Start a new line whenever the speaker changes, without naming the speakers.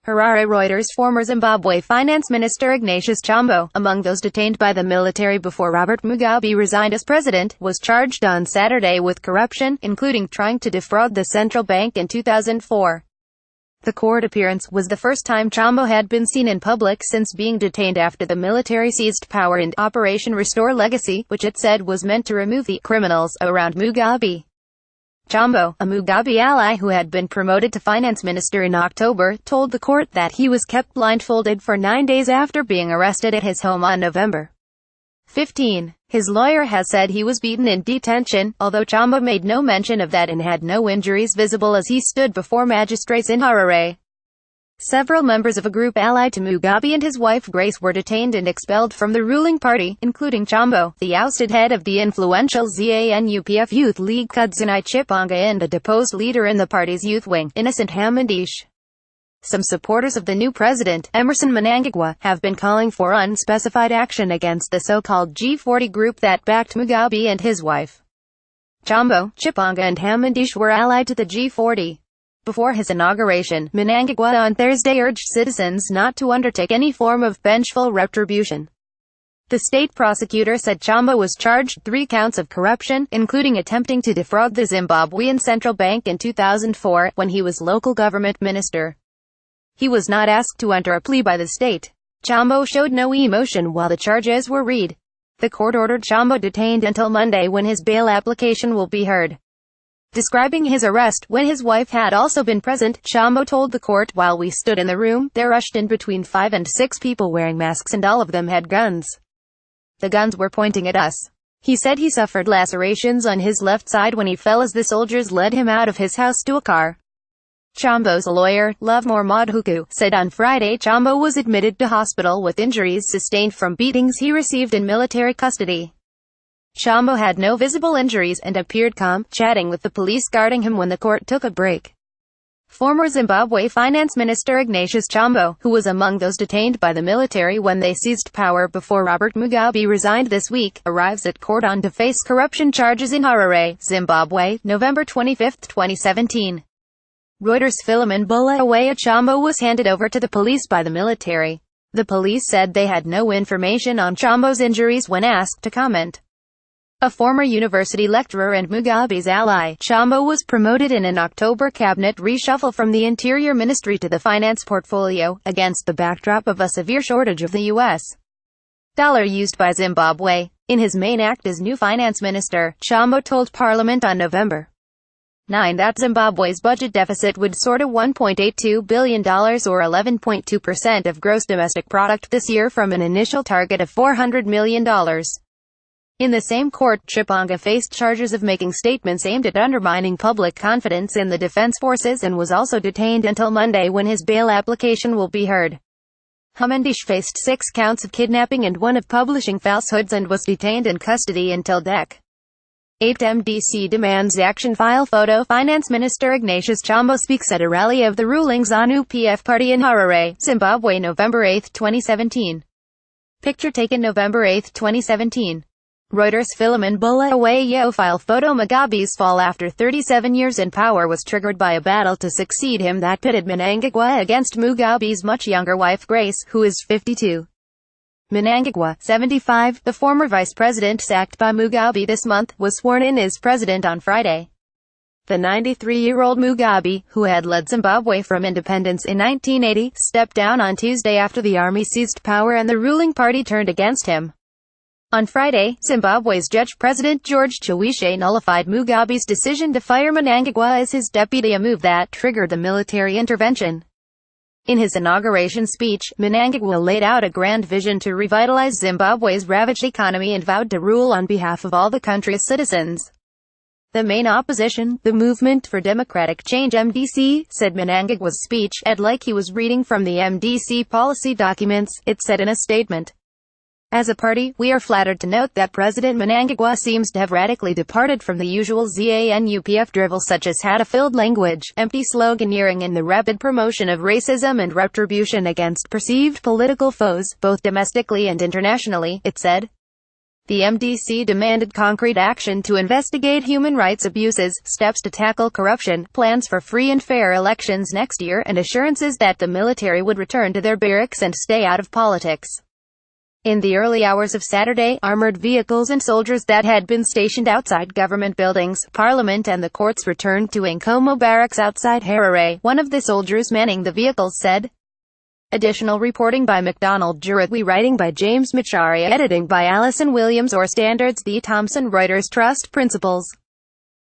HARARE Reuters Former Zimbabwe Finance Minister Ignatius Chombo, among those detained by the military before Robert Mugabe resigned as president, was charged on Saturday with corruption, including trying to defraud the central bank in 2004. The court appearance was the first time Chombo had been seen in public since being detained after the military seized power in Operation Restore Legacy, which it said was meant to remove the criminals around Mugabe. Chombo, a Mugabe ally who had been promoted to finance minister in October, told the court that he was kept blindfolded for 9 days after being arrested at his home on November 15. His lawyer has said he was beaten in detention, although Chombo made no mention of that and had no injuries visible as he stood before magistrates in Harare. Several members of a group allied to Mugabe and his wife Grace were detained and expelled from the ruling party, including Chombo, the ousted head of the influential ZANU-PF Youth League Ignatius Chombo, and a deposed leader in the party's youth wing, Ignatius Chombo. Some supporters of the new president, Emmerson Mnangagwa, have been calling for unspecified action against the so-called G40 group that backed Mugabe and his wife. Chombo, Chombo and Chombo were allied to the G40. Before his inauguration, Mnangagwa on Thursday urged citizens not to undertake any form of vengeful retribution. The state prosecutor said Chombo was charged 3 counts of corruption, including attempting to defraud the Zimbabwean central bank in 2004, when he was local government minister. He was not asked to enter a plea by the state. Chombo showed no emotion while the charges were read. The court ordered Chombo detained until Monday, when his bail application will be heard. Describing his arrest, when his wife had also been present, Chombo told the court, "While we stood in the room, there rushed in between 5 and 6 people wearing masks and all of them had guns. The guns were pointing at us." He said he suffered lacerations on his left side when he fell as the soldiers led him out of his house to a car. Chombo's lawyer, Lovemore Madhuku, said on Friday Chombo was admitted to hospital with injuries sustained from beatings he received in military custody. Chombo had no visible injuries and appeared calm, chatting with the police guarding him when the court took a break. Former Zimbabwe Finance Minister Ignatius Chombo, who was among those detained by the military when they seized power before Robert Mugabe resigned this week, arrives at court on to face corruption charges in Harare, Zimbabwe, November 25, 2017. Reuters Philemon Bulawayo. Chombo was handed over to the police by the military. The police said they had no information on Chombo's injuries when asked to comment. A former university lecturer and Mugabe's ally, Chombo was promoted in an October cabinet reshuffle from the Interior Ministry to the finance portfolio, against the backdrop of a severe shortage of the U.S. dollar used by Zimbabwe. In his main act as new finance minister, Chombo told Parliament on November 9 that Zimbabwe's budget deficit would soar to $1.82 billion or 11.2% of gross domestic product this year from an initial target of $400 million. In the same court, Chombo faced charges of making statements aimed at undermining public confidence in the defense forces and was also detained until Monday, when his bail application will be heard. Chombo faced 6 counts of kidnapping and 1 of publishing falsehoods and was detained in custody until Dec. 8 MDC demands action. File photo. Finance Minister Ignatius Chombo speaks at a rally of the ruling ZANU-PF party in Harare, Zimbabwe, November 8, 2017. Picture taken November 8, 2017. Reuters Philemon Bulawayo. File photo. Mugabe's fall after 37 years in power was triggered by a battle to succeed him that pitted Mnangagwa against Mugabe's much younger wife Grace, who is 52. Mnangagwa, 75, the former vice president sacked by Mugabe this month, was sworn in as president on Friday. The 93-year-old Mugabe, who had led Zimbabwe from independence in 1980, stepped down on Tuesday after the army seized power and the ruling party turned against him. On Friday, Zimbabwe's Judge President George Chiwishe nullified Mugabe's decision to fire Mnangagwa as his deputy, a move that triggered the military intervention. In his inauguration speech, Mnangagwa laid out a grand vision to revitalize Zimbabwe's ravaged economy and vowed to rule on behalf of all the country's citizens. The main opposition, the Movement for Democratic Change (MDC), said Mnangagwa's speech read like he was reading from the MDC policy documents. It said in a statement, "As a party, we are flattered to note that President Mnangagwa seems to have radically departed from the usual ZANU-PF drivel such as had-a-filled language, empty sloganeering and the rapid promotion of racism and retribution against perceived political foes, both domestically and internationally," it said. The MDC demanded concrete action to investigate human rights abuses, steps to tackle corruption, plans for free and fair elections next year, and assurances that the military would return to their barracks and stay out of politics. In the early hours of Saturday, armored vehicles and soldiers that had been stationed outside government buildings, parliament and the courts returned to Nkomo barracks outside Harare, one of the soldiers manning the vehicles said. Additional reporting by McDonald Juratwi, writing by James Macharia, editing by Alison Williams. Or Standards. The Thomson Reuters Trust Principles.